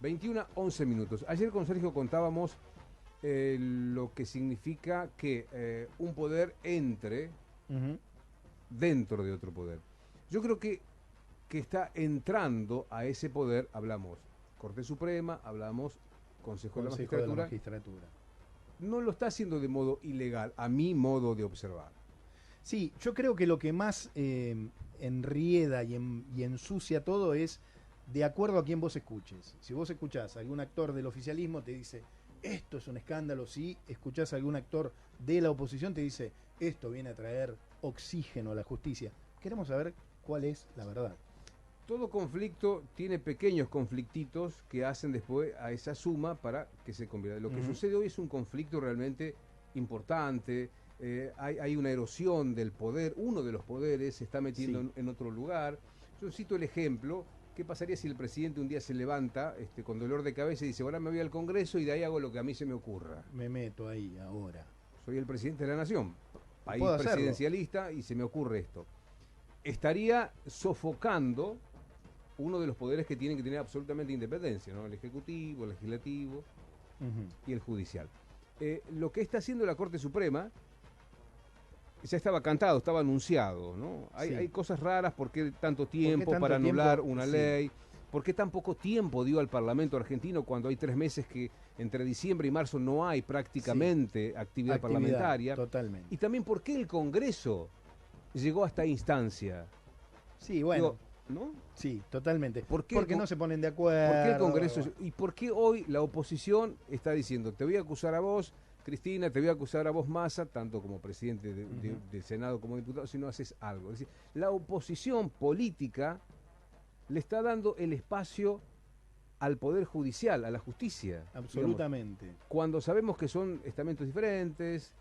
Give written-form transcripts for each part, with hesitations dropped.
21:11 minutos. Ayer con Sergio contábamos lo que significa que un poder entre dentro de otro poder. Yo creo que está entrando a ese poder, hablamos Corte Suprema, hablamos Consejo de la Magistratura. No lo está haciendo de modo ilegal, a mi modo de observar. Sí, yo creo que lo que más enrieda y ensucia todo es de acuerdo a quien vos escuches. Si vos escuchás a algún actor del oficialismo, te dice, esto es un escándalo. Si escuchás a algún actor de la oposición, te dice, esto viene a traer oxígeno a la justicia. Queremos saber cuál es la verdad. Todo conflicto tiene pequeños conflictitos que hacen después a esa suma para que se convierta. Lo que sucede hoy es un conflicto realmente importante. Hay una erosión del poder, uno de los poderes se está metiendo en otro lugar. Yo cito el ejemplo, ¿qué pasaría si el presidente un día se levanta con dolor de cabeza y dice, ahora me voy al Congreso y de ahí hago lo que a mí se me ocurra? Me meto ahí ahora. Soy el presidente de la nación, país presidencialista y se me ocurre esto. Estaría sofocando uno de los poderes que tienen que tener absolutamente independencia, ¿no? El ejecutivo, el legislativo y el judicial. Lo que está haciendo la Corte Suprema ya estaba cantado, estaba anunciado, ¿no? Hay cosas raras, ¿por qué tanto tiempo para anular una ley? ¿Por qué tan poco tiempo dio al Parlamento argentino cuando hay 3 meses que entre diciembre y marzo no hay prácticamente actividad parlamentaria? Totalmente. Y también, ¿por qué el Congreso llegó a esta instancia? Sí, bueno. Digo, ¿no? Sí, totalmente. Porque no se ponen de acuerdo. ¿Por qué el Congreso? ¿Y por qué hoy la oposición está diciendo, te voy a acusar a vos, Cristina, te voy a acusar a vos, Massa, tanto como presidente del Senado como diputado, si no haces algo? Es decir, la oposición política le está dando el espacio al Poder Judicial, a la justicia. Absolutamente. Digamos, cuando sabemos que son estamentos diferentes,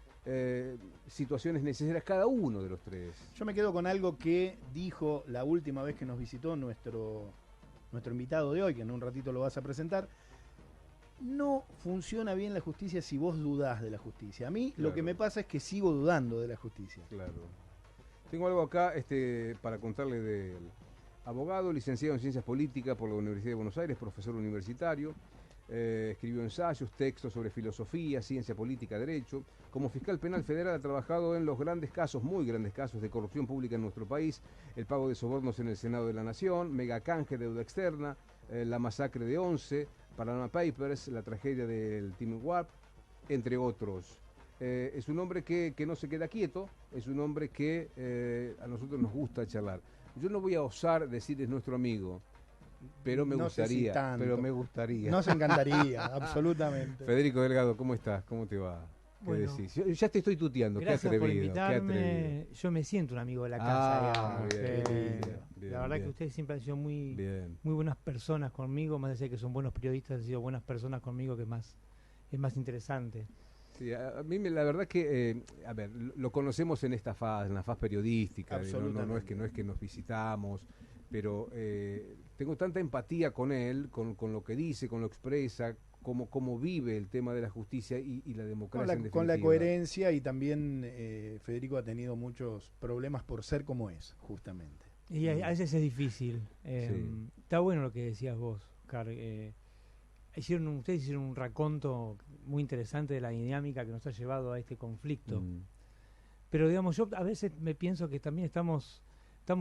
situaciones necesarias cada uno de los tres. Yo me quedo con algo que dijo la última vez que nos visitó nuestro invitado de hoy, que en un ratito lo vas a presentar. No funciona bien la justicia si vos dudás de la justicia. A mí lo que me pasa es que sigo dudando de la justicia. Claro. Tengo algo acá para contarle del abogado, licenciado en Ciencias Políticas por la Universidad de Buenos Aires, profesor universitario. Escribió ensayos, textos sobre filosofía, ciencia política, derecho. Como fiscal penal federal ha trabajado en los grandes casos, muy grandes casos de corrupción pública en nuestro país, el pago de sobornos en el Senado de la Nación, megacanje de deuda externa, la masacre de 11, Panama Papers, la tragedia del Team Warp, entre otros. Es un hombre que no se queda quieto, es un hombre que a nosotros nos gusta charlar. Yo no voy a osar decir es nuestro amigo, pero me gustaría, Nos encantaría, absolutamente. Federico Delgado, ¿cómo estás? ¿Cómo te va? ¿Qué decís? Ya te estoy tuteando. Gracias qué atrevido, por invitarme. Qué atrevido. Yo me siento un amigo de la casa. Bien, la verdad que ustedes siempre han sido muy buenas personas conmigo, más allá de que son buenos periodistas, han sido buenas personas conmigo, que es más interesante. Sí, a mí la verdad que, a ver, lo conocemos en esta fase, en la fase periodística, no es que nos visitamos, pero tengo tanta empatía con él, con lo que dice, con lo que expresa, cómo vive el tema de la justicia y la democracia en definitiva. Con la coherencia, y también Federico ha tenido muchos problemas por ser como es, justamente. Y a veces es difícil. Está bueno lo que decías vos, Car. Ustedes hicieron un raconto muy interesante de la dinámica que nos ha llevado a este conflicto. Pero digamos, yo a veces me pienso que también estamos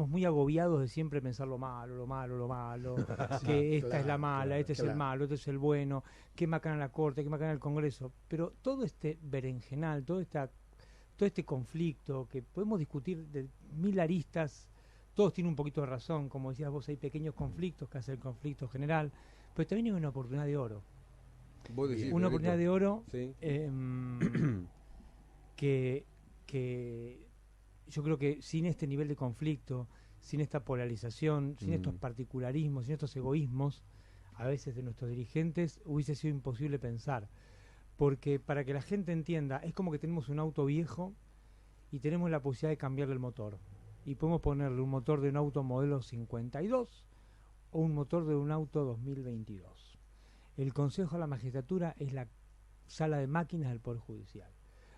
muy agobiados de siempre pensar lo malo, que esta es la mala, este es el malo, este es el bueno, qué macana la Corte, qué macana el Congreso. Pero todo este berenjenal, todo este conflicto que podemos discutir de 1000 aristas, todos tienen un poquito de razón. Como decías vos, hay pequeños conflictos que hace el conflicto general, pero también hay una oportunidad de oro. ¿Vos decís, una oportunidad de oro ¿sí? que yo creo que sin este nivel de conflicto, sin esta polarización, sin estos particularismos, sin estos egoísmos, a veces de nuestros dirigentes, hubiese sido imposible pensar. Porque para que la gente entienda, es como que tenemos un auto viejo y tenemos la posibilidad de cambiarle el motor. Y podemos ponerle un motor de un auto modelo 52 o un motor de un auto 2022. El Consejo de la Magistratura es la sala de máquinas del Poder Judicial.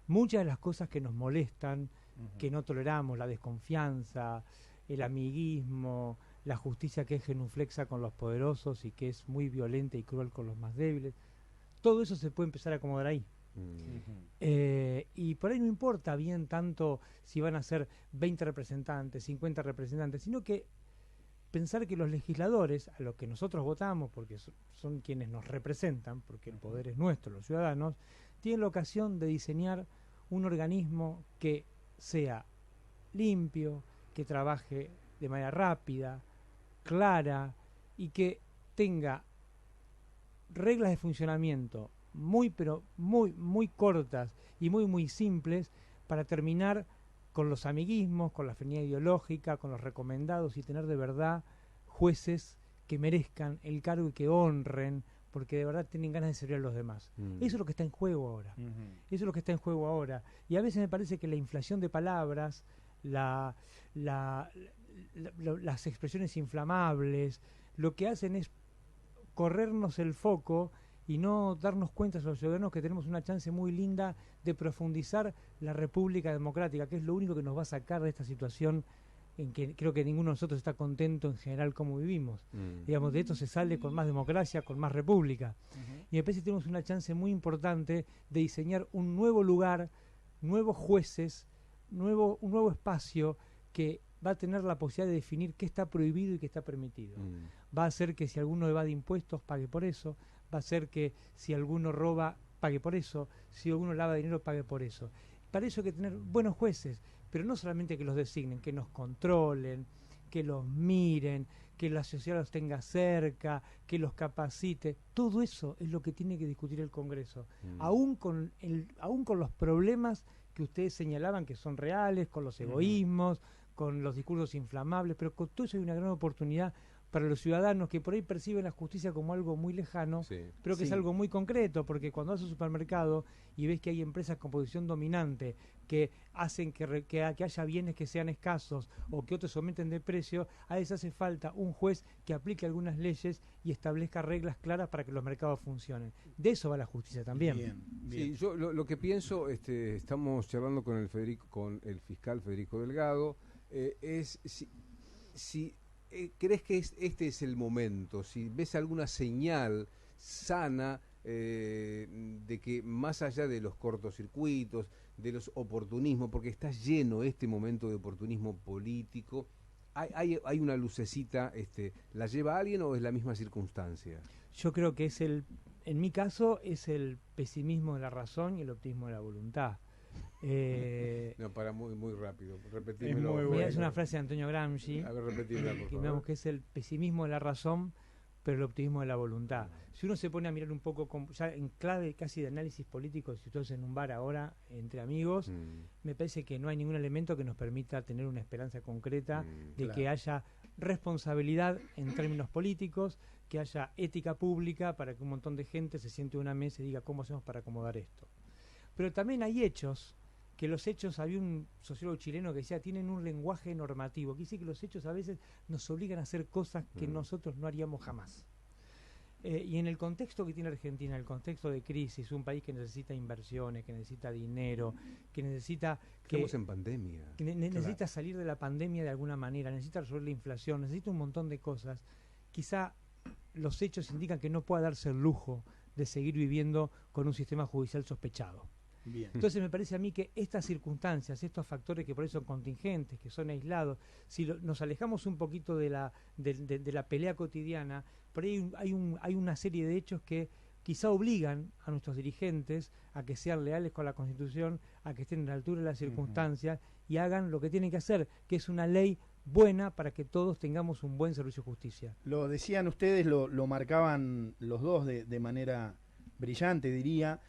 Muchas de las cosas que nos molestan, que no toleramos, la desconfianza, el amiguismo, la justicia que es genuflexa con los poderosos y que es muy violenta y cruel con los más débiles. Todo eso se puede empezar a acomodar ahí. Y por ahí no importa bien tanto si van a ser 20 representantes, 50 representantes, sino que pensar que los legisladores, a los que nosotros votamos, porque son quienes nos representan, porque el poder es nuestro, los ciudadanos, tienen la ocasión de diseñar un organismo que sea limpio, que trabaje de manera rápida, clara y que tenga reglas de funcionamiento muy cortas y muy simples para terminar con los amiguismos, con la afinidad ideológica, con los recomendados y tener de verdad jueces que merezcan el cargo y que honren, porque de verdad tienen ganas de servir a los demás. Eso es lo que está en juego ahora. Eso es lo que está en juego ahora. Y a veces me parece que la inflación de palabras, las expresiones inflamables, lo que hacen es corrernos el foco y no darnos cuenta a los ciudadanos que tenemos una chance muy linda de profundizar la República Democrática, que es lo único que nos va a sacar de esta situación en que creo que ninguno de nosotros está contento en general como vivimos. Digamos, de esto se sale con más democracia, con más república. Y me parece que tenemos una chance muy importante de diseñar un nuevo lugar, nuevos jueces, un nuevo espacio que va a tener la posibilidad de definir qué está prohibido y qué está permitido. Va a hacer que si alguno evade impuestos, pague por eso. Va a hacer que si alguno roba, pague por eso. Si alguno lava dinero, pague por eso. Para eso hay que tener buenos jueces, pero no solamente que los designen, que nos controlen, que los miren, que la sociedad los tenga cerca, que los capacite. Todo eso es lo que tiene que discutir el Congreso. Aún con los problemas que ustedes señalaban que son reales, con los egoísmos, con los discursos inflamables, pero con todo eso hay una gran oportunidad para los ciudadanos que por ahí perciben la justicia como algo muy lejano, pero que es algo muy concreto, porque cuando vas al supermercado y ves que hay empresas con posición dominante que hacen que haya bienes que sean escasos o que otros aumenten de precio, a veces hace falta un juez que aplique algunas leyes y establezca reglas claras para que los mercados funcionen. De eso va la justicia también. Bien. Sí, yo lo que pienso, estamos charlando con el fiscal Federico Delgado, es si ¿crees que este es el momento? Si ves alguna señal sana de que más allá de los cortocircuitos, de los oportunismos, porque está lleno este momento de oportunismo político, ¿hay una lucecita, la lleva alguien o es la misma circunstancia? Yo creo que en mi caso, es el pesimismo de la razón y el optimismo de la voluntad. No, para muy rápido, repetímelo. Es una frase de Antonio Gramsci. A ver, repetímela, por favor. Digamos que es el pesimismo de la razón, pero el optimismo de la voluntad. Si uno se pone a mirar un poco, ya en clave casi de análisis político, si estás en un bar ahora, entre amigos, me parece que no hay ningún elemento que nos permita tener una esperanza concreta de que haya responsabilidad en términos políticos, que haya ética pública para que un montón de gente se siente en una mesa y diga cómo hacemos para acomodar esto. Pero también hay hechos, que los hechos, había un sociólogo chileno que decía, tienen un lenguaje normativo, que dice que los hechos a veces nos obligan a hacer cosas que nosotros no haríamos jamás. Y en el contexto que tiene Argentina, el contexto de crisis, un país que necesita inversiones, que necesita dinero, que necesita... Estamos en pandemia. Que necesita salir de la pandemia de alguna manera, necesita resolver la inflación, necesita un montón de cosas. Quizá los hechos indican que no pueda darse el lujo de seguir viviendo con un sistema judicial sospechado. Bien. Entonces me parece a mí que estas circunstancias, estos factores que por ahí son contingentes, que son aislados, si nos alejamos un poquito de la pelea cotidiana, por ahí hay una serie de hechos que quizá obligan a nuestros dirigentes a que sean leales con la Constitución, a que estén a la altura de las circunstancias y hagan lo que tienen que hacer, que es una ley buena para que todos tengamos un buen servicio de justicia. Lo decían ustedes, lo marcaban los dos de manera brillante, diría.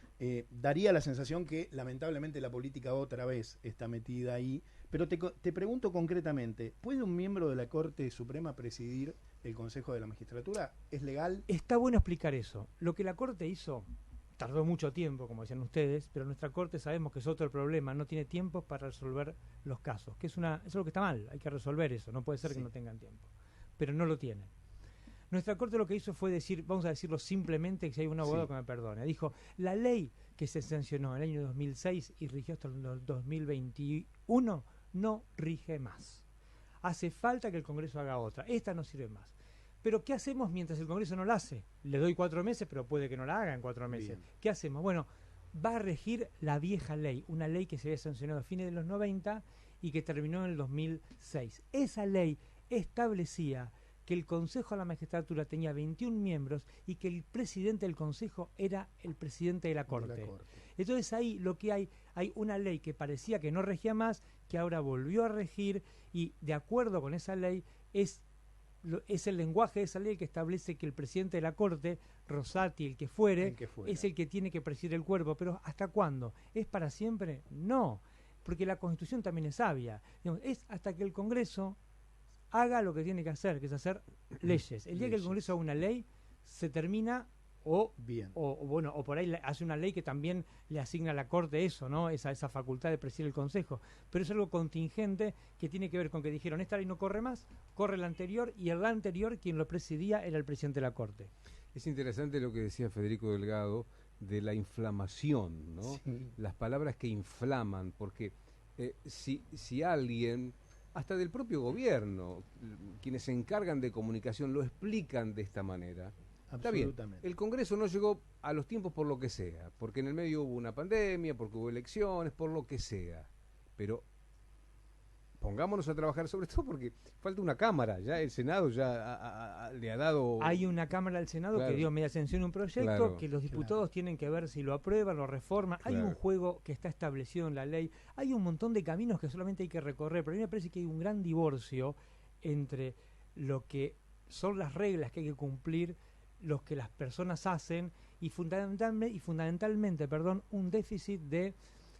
Daría la sensación que lamentablemente la política otra vez está metida ahí, pero te pregunto concretamente, ¿puede un miembro de la Corte Suprema presidir el Consejo de la Magistratura? ¿Es legal? Está bueno explicar eso. Lo que la Corte hizo tardó mucho tiempo, como decían ustedes, pero nuestra Corte sabemos que es otro problema, no tiene tiempo para resolver los casos, que eso es lo que está mal, hay que resolver eso, no puede ser que no tengan tiempo, pero no lo tienen. Nuestra Corte lo que hizo fue decir, vamos a decirlo simplemente, que si hay un abogado que me perdone, dijo, la ley que se sancionó en el año 2006 y rigió hasta el 2021 no rige más. hace falta que el Congreso haga otra, esta no sirve más. Pero ¿qué hacemos mientras el Congreso no la hace? Le doy 4 meses, pero puede que no la haga en 4 meses. Bien. ¿Qué hacemos? Bueno, va a regir la vieja ley, una ley que se había sancionado a fines de los 90 y que terminó en el 2006. Esa ley establecía que el Consejo de la Magistratura tenía 21 miembros y que el presidente del Consejo era el presidente de la Corte. Entonces ahí lo que hay una ley que parecía que no regía más, que ahora volvió a regir, y de acuerdo con esa ley es el lenguaje de esa ley que establece que el presidente de la Corte, Rosati, el que fuere, es el que tiene que presidir el cuerpo. Pero ¿hasta cuándo? ¿Es para siempre? No, porque la Constitución también es sabia. Digamos, es hasta que el Congreso haga lo que tiene que hacer, que es hacer leyes. El día que el Congreso haga una ley, se termina, o por ahí hace una ley que también le asigna a la Corte eso, ¿no? Esa facultad de presidir el Consejo. Pero es algo contingente que tiene que ver con que dijeron, esta ley no corre más, corre la anterior, y el anterior quien lo presidía era el presidente de la Corte. Es interesante lo que decía Federico Delgado de la inflamación, ¿no? Sí. Las palabras que inflaman, porque si alguien, hasta del propio gobierno, quienes se encargan de comunicación, lo explican de esta manera. Está bien, el Congreso no llegó a los tiempos por lo que sea, porque en el medio hubo una pandemia, porque hubo elecciones, por lo que sea. Pero pongámonos a trabajar, sobre todo porque falta una Cámara, ya el Senado ya le ha dado... Hay una Cámara del Senado que dio media sanción a un proyecto, que los diputados tienen que ver si lo aprueban, lo reforman. Hay un juego que está establecido en la ley, hay un montón de caminos que solamente hay que recorrer, pero a mí me parece que hay un gran divorcio entre lo que son las reglas que hay que cumplir, los que las personas hacen, y fundamentalmente, un déficit de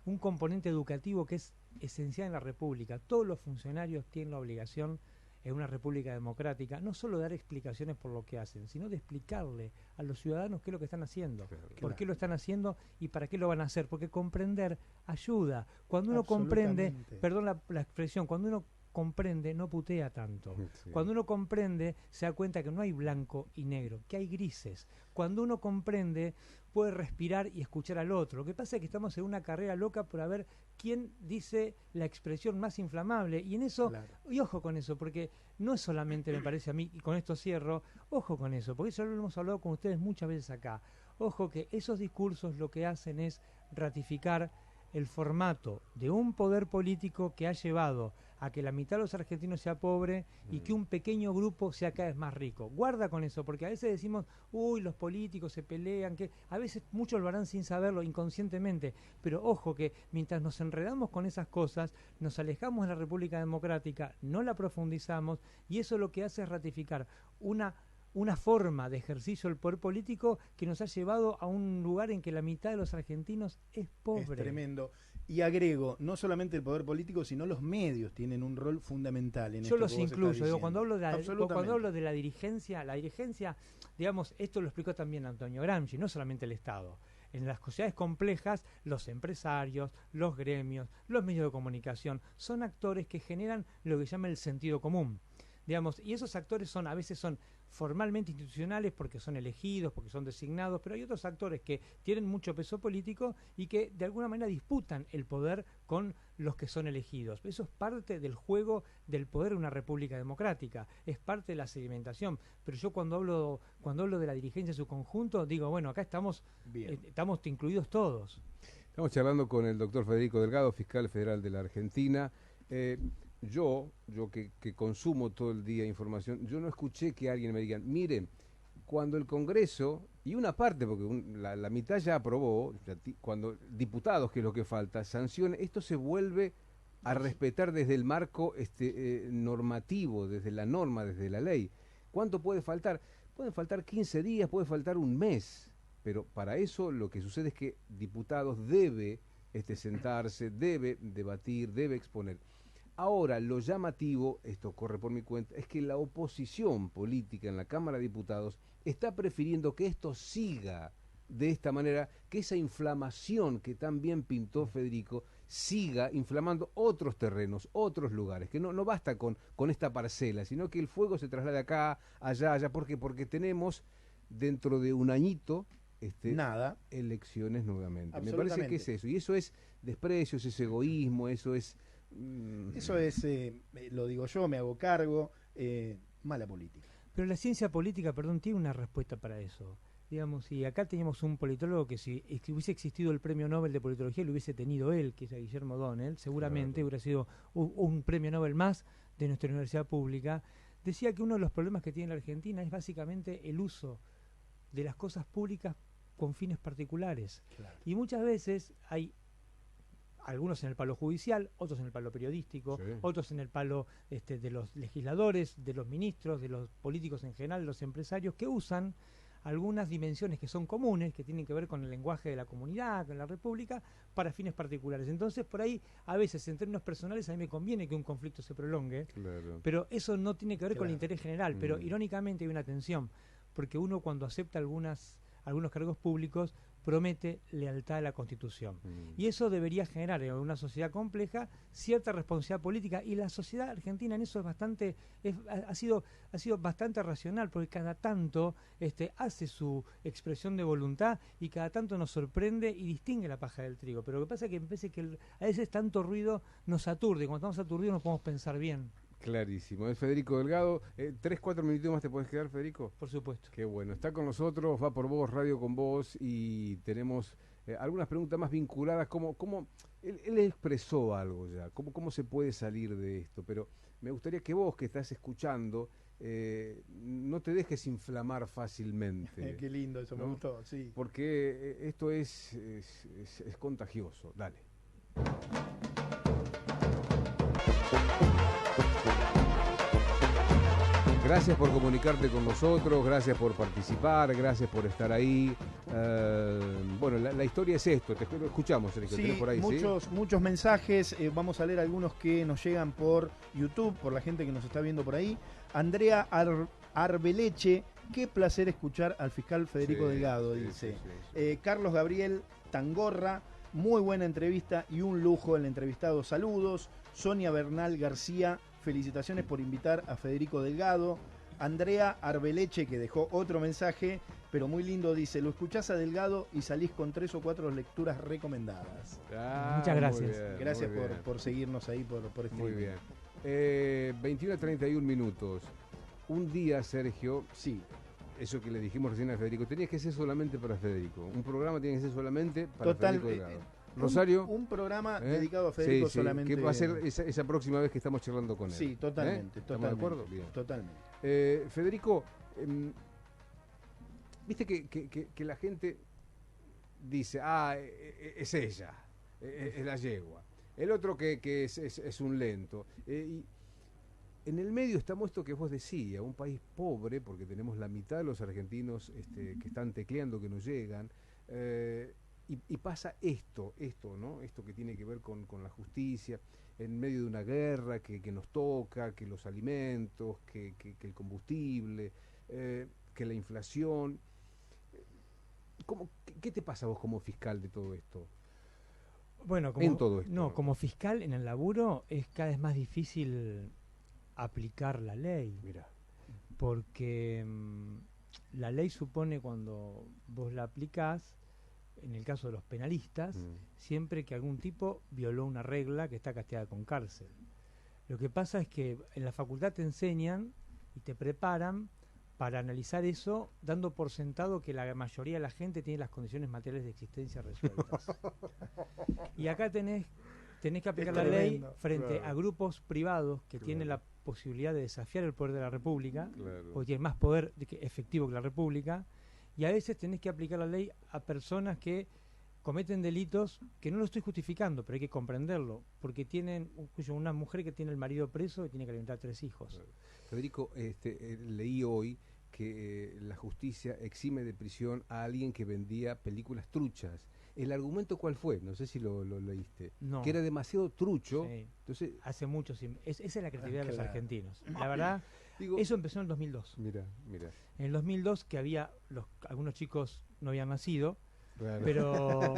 un componente educativo que es esencial en la República. Todos los funcionarios tienen la obligación en una república democrática no solo de dar explicaciones por lo que hacen, sino de explicarle a los ciudadanos qué es lo que están haciendo, por qué lo están haciendo y para qué lo van a hacer, porque comprender ayuda. Cuando uno comprende, perdón la expresión, cuando uno comprende, no putea tanto. Sí. Cuando uno comprende, se da cuenta que no hay blanco y negro, que hay grises. Cuando uno comprende, puede respirar y escuchar al otro. Lo que pasa es que estamos en una carrera loca por a ver quién dice la expresión más inflamable. Y en eso, y ojo con eso, porque no es solamente, me parece a mí, y con esto cierro, ojo con eso, porque eso lo hemos hablado con ustedes muchas veces acá. Ojo que esos discursos lo que hacen es ratificar el formato de un poder político que ha llevado a que la mitad de los argentinos sea pobre y que un pequeño grupo sea cada vez más rico. Guarda con eso, porque a veces decimos, uy, los políticos se pelean, que a veces muchos lo harán sin saberlo, inconscientemente, pero ojo que mientras nos enredamos con esas cosas, nos alejamos de la República Democrática, no la profundizamos, y eso lo que hace es ratificar una forma de ejercicio del poder político que nos ha llevado a un lugar en que la mitad de los argentinos es pobre. Es tremendo. Y agrego, no solamente el poder político, sino los medios tienen un rol fundamental en esto. Yo los incluyo, digo, cuando hablo de la dirigencia, digamos, esto lo explicó también Antonio Gramsci, no solamente el Estado. En las sociedades complejas, los empresarios, los gremios, los medios de comunicación, son actores que generan lo que se llama el sentido común. Digamos, y esos actores a veces son formalmente institucionales porque son elegidos, porque son designados, pero hay otros actores que tienen mucho peso político y que de alguna manera disputan el poder con los que son elegidos. Eso es parte del juego del poder de una república democrática, es parte de la sedimentación. Pero yo cuando hablo de la dirigencia en su conjunto, digo, bueno, acá estamos incluidos todos. Estamos charlando con el doctor Federico Delgado, fiscal federal de la Argentina. Yo que consumo todo el día información, yo no escuché que alguien me diga, miren, cuando el Congreso, y una parte, porque la mitad ya aprobó, cuando diputados, que es lo que falta, sancione, esto se vuelve a respetar desde el marco normativo, desde la norma, desde la ley. ¿Cuánto puede faltar? Pueden faltar 15 días, puede faltar un mes, pero para eso lo que sucede es que diputados debe sentarse, debe debatir, debe exponer. Ahora, lo llamativo, esto corre por mi cuenta, es que la oposición política en la Cámara de Diputados está prefiriendo que esto siga de esta manera, que esa inflamación que tan bien pintó Federico siga inflamando otros terrenos, otros lugares, que no basta con esta parcela, sino que el fuego se traslade acá, allá, porque tenemos dentro de un añito elecciones nuevamente. Me parece que es eso, y eso es desprecio, es egoísmo, eso es Eso es, lo digo yo, me hago cargo, mala política. Pero la ciencia política, perdón, tiene una respuesta para eso. Digamos, y acá teníamos un politólogo que si hubiese existido el premio Nobel de Politología lo hubiese tenido él, que es Guillermo O'Donnell, seguramente hubiera sido un premio Nobel más de nuestra universidad pública. Decía que uno de los problemas que tiene la Argentina es básicamente el uso de las cosas públicas con fines particulares. Claro. Y muchas veces hay algunos en el palo judicial, otros en el palo periodístico, otros en el palo de los legisladores, de los ministros, de los políticos en general, de los empresarios, que usan algunas dimensiones que son comunes, que tienen que ver con el lenguaje de la comunidad, con la república, para fines particulares. Entonces, por ahí, a veces, en términos personales, a mí me conviene que un conflicto se prolongue, pero eso no tiene que ver con el interés general. Pero, irónicamente, hay una tensión, porque uno cuando acepta algunos cargos públicos promete lealtad a la Constitución. Y eso debería generar en una sociedad compleja cierta responsabilidad política, y la sociedad argentina en eso ha sido bastante racional, porque cada tanto hace su expresión de voluntad y cada tanto nos sorprende y distingue la paja del trigo. Pero lo que pasa es que me parece que a veces tanto ruido nos aturde, cuando estamos aturdidos no podemos pensar bien. Clarísimo. Es Federico Delgado. 3-4 minutitos más te puedes quedar, Federico. Por supuesto. Qué bueno. Está con nosotros, va por vos, Radio con Vos, y tenemos algunas preguntas más vinculadas. ¿Cómo él expresó algo ya? ¿Cómo se puede salir de esto? Pero me gustaría que vos, que estás escuchando, no te dejes inflamar fácilmente. Qué lindo, eso, ¿no? Me gustó, sí. Porque esto es contagioso. Dale. Gracias por comunicarte con nosotros, gracias por participar, gracias por estar ahí. Bueno, la historia es esto, te escuchamos, Sergio, sí, por ahí, muchos mensajes, vamos a leer algunos que nos llegan por YouTube, por la gente que nos está viendo por ahí. Andrea Arbeleche, qué placer escuchar al fiscal Federico Delgado, dice. Sí. Carlos Gabriel Tangorra, muy buena entrevista y un lujo el entrevistado, saludos. Sonia Bernal García, felicitaciones por invitar a Federico Delgado. Andrea Arbeleche, que dejó otro mensaje, pero muy lindo, dice, lo escuchás a Delgado y salís con 3 o 4 lecturas recomendadas. Muchas gracias. Bien, gracias por seguirnos ahí por este. Muy bien. 21:31 minutos. Un día, Sergio, sí, eso que le dijimos recién a Federico, tenías que ser solamente para Federico. Un programa tiene que ser solamente para Federico Delgado. Rosario. Un programa dedicado a Federico solamente. Que va a ser esa próxima vez que estamos charlando con él. Sí, totalmente. ¿Estamos de acuerdo? Bien. Totalmente. Federico, viste que la gente dice, es ella, es la yegua. El otro que es un lento. Y en el medio estamos esto que vos decías, un país pobre, porque tenemos la mitad de los argentinos que están tecleando, que no llegan. Y pasa esto, ¿no? Esto que tiene que ver con la justicia, en medio de una guerra que nos toca, que los alimentos, que el combustible, que la inflación. ¿Qué te pasa a vos como fiscal de todo esto? Bueno, como fiscal en el laburo es cada vez más difícil aplicar la ley. Mirá. Porque la ley supone, cuando vos la aplicás, en el caso de los penalistas, siempre que algún tipo violó una regla que está castigada con cárcel. Lo que pasa es que en la facultad te enseñan y te preparan para analizar eso, dando por sentado que la mayoría de la gente tiene las condiciones materiales de existencia resueltas. Y acá tenés que aplicar la ley frente a grupos privados que tienen la posibilidad de desafiar el poder de la República, porque tienen más poder efectivo que la República. Y a veces tenés que aplicar la ley a personas que cometen delitos, que no lo estoy justificando, pero hay que comprenderlo, porque tienen una mujer que tiene el marido preso y tiene que alimentar 3 hijos. Federico, leí hoy que la justicia exime de prisión a alguien que vendía películas truchas. ¿El argumento cuál fue? No sé si lo leíste. No. Que era demasiado trucho. Sí. Entonces, hace mucho. Esa es la creatividad de los argentinos. La verdad, eso empezó en el 2002. Mira. En el 2002, que algunos chicos no habían nacido, claro, pero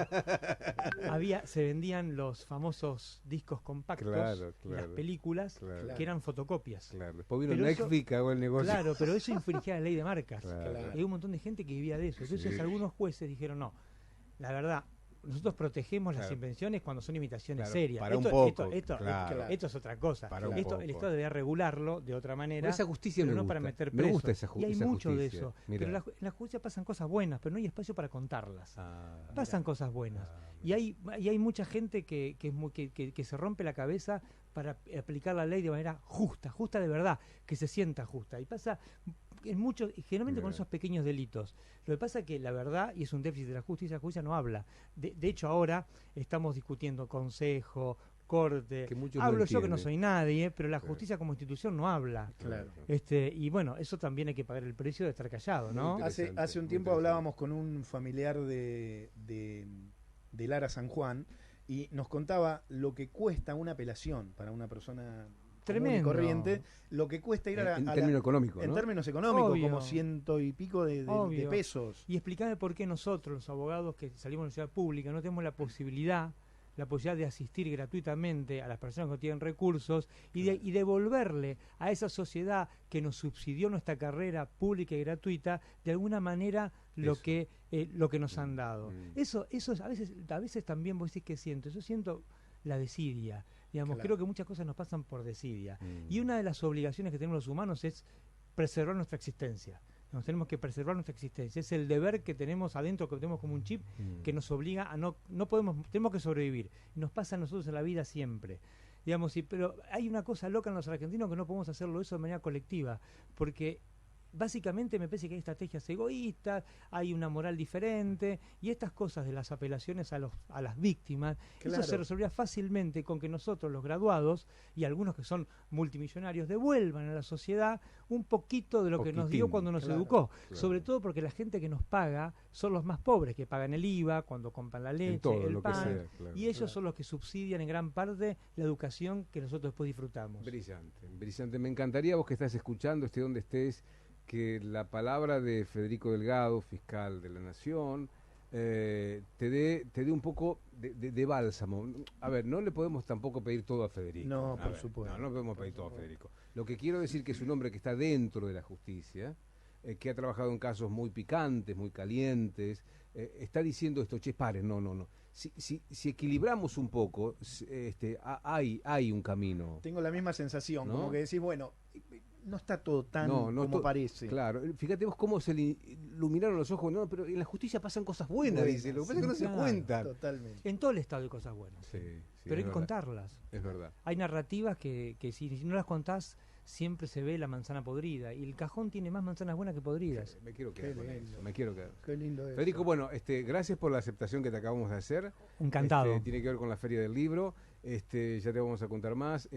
se vendían los famosos discos compactos, las películas, que eran fotocopias. Claro. Después vino Netflix, cagó el negocio. Claro, pero eso infringía la ley de marcas. Claro. Y hay un montón de gente que vivía de eso. Entonces algunos jueces dijeron, no, la verdad, nosotros protegemos las Claro. invenciones cuando son imitaciones Claro, serias. para un Esto, poco, esto es otra cosa. Para un Esto poco. el Estado debería regularlo de otra manera. Esa justicia pero me no gusta. para meter Me presos. gusta esa Y hay esa mucho de justicia. eso. Mirá. Pero en la justicia pasan cosas buenas, pero no hay espacio para contarlas. Ah, Pasan cosas buenas. Y hay mucha gente que se rompe la cabeza para aplicar la ley de manera justa de verdad, que se sienta justa. Y pasa en muchos, generalmente con Mirá. esos pequeños delitos. Lo que pasa es que la verdad, y es un déficit de la justicia no habla. De hecho, ahora estamos discutiendo consejo, corte. Que muchos no Hablo yo que no entienden. soy nadie, pero la Claro. justicia como institución no habla. Claro. Y bueno, eso también hay que pagar el precio de estar callado, ¿no? Muy interesante, Hace un muy tiempo interesante. hablábamos con un familiar de Lara San Juan y nos contaba lo que cuesta una apelación para una persona común y Tremendo. corriente, lo que cuesta ir En términos económicos, en ¿no? términos económicos, Obvio. como 100 y pico de Obvio. pesos. Y explicarme por qué nosotros, los abogados que salimos de la universidad pública, no tenemos la posibilidad de asistir gratuitamente a las personas que no tienen recursos y devolverle a esa sociedad que nos subsidió nuestra carrera pública y gratuita de alguna manera lo Eso. que nos han dado. Mm. Eso es, a veces también vos decís que siento. Yo siento la desidia. Digamos, Claro. creo que muchas cosas nos pasan por desidia. Mm. Y una de las obligaciones que tenemos los humanos es preservar nuestra existencia. Nos tenemos que preservar nuestra existencia. Es el deber que tenemos adentro, que tenemos como un chip, que nos obliga a no tenemos que sobrevivir. Y nos pasa a nosotros en la vida siempre. Digamos, pero hay una cosa loca en los argentinos que no podemos hacerlo eso de manera colectiva, porque básicamente me parece que hay estrategias egoístas, hay una moral diferente, y estas cosas de las apelaciones a las víctimas, Claro. eso se resolvería fácilmente con que nosotros, los graduados, y algunos que son multimillonarios, devuelvan a la sociedad un poquito de lo que nos dio Poquitín, cuando nos claro, educó. claro. Sobre todo porque la gente que nos paga son los más pobres, que pagan el IVA, cuando compran la En leche, todo el lo que pan, sea, claro. y ellos Claro. son los que subsidian en gran parte la educación que nosotros después disfrutamos. Brillante, brillante. Me encantaría, vos que estás escuchando, esté donde estés, que la palabra de Federico Delgado, fiscal de la Nación, te dé un poco de bálsamo. A ver, no le podemos tampoco pedir todo a Federico. No, A por ver, supuesto. No podemos pedir todo a Federico. Lo que quiero decir que es un hombre que está dentro de la justicia, que ha trabajado en casos muy picantes, muy calientes, está diciendo esto, che, paren, no. Si equilibramos un poco, hay un camino. Tengo la misma sensación, ¿No? como que decís, bueno, no está todo tan No, como to- parece. Claro, fíjate vos cómo se le iluminaron los ojos, no, pero en la justicia pasan cosas buenas, Buenas, dice, lo que pasa es sí, que no se claro. cuentan. Totalmente. En todo el estado hay cosas buenas, Sí, pero hay es que verdad, contarlas. es verdad. Hay narrativas que si no las contás, siempre se ve la manzana podrida, y el cajón tiene más manzanas buenas que podridas. Me quiero quedar Qué con lindo. eso, me quiero quedar. Qué lindo eso. Federico, bueno, gracias por la aceptación que te acabamos de hacer. Encantado. Tiene que ver con la Feria del Libro. Ya te vamos a contar más.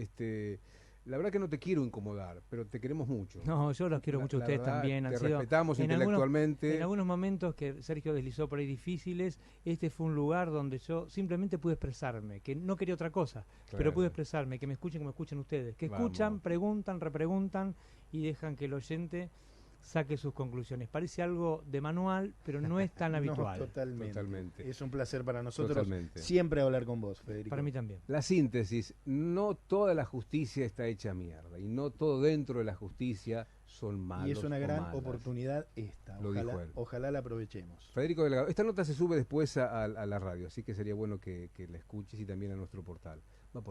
La verdad que no te quiero incomodar, pero te queremos mucho. No, yo los quiero mucho a La ustedes verdad, también. Han te sido respetamos en intelectualmente. En algunos momentos que Sergio deslizó por ahí difíciles, este fue un lugar donde yo simplemente pude expresarme, que no quería otra cosa, pero Claro. pude expresarme, que me escuchen como escuchen ustedes, que Vamos. escuchan, preguntan, repreguntan y dejan que el oyente saque sus conclusiones. Parece algo de manual, pero no es tan No, habitual. totalmente. Es un placer para nosotros Totalmente. siempre hablar con vos, Federico. Para mí también. La síntesis, no toda la justicia está hecha mierda y no todo dentro de la justicia son malos. Y es una o gran malas. oportunidad esta. Lo dijo él. Ojalá la aprovechemos. Federico Delgado, esta nota se sube después a la radio, así que sería bueno que la escuches y también a nuestro portal. Va por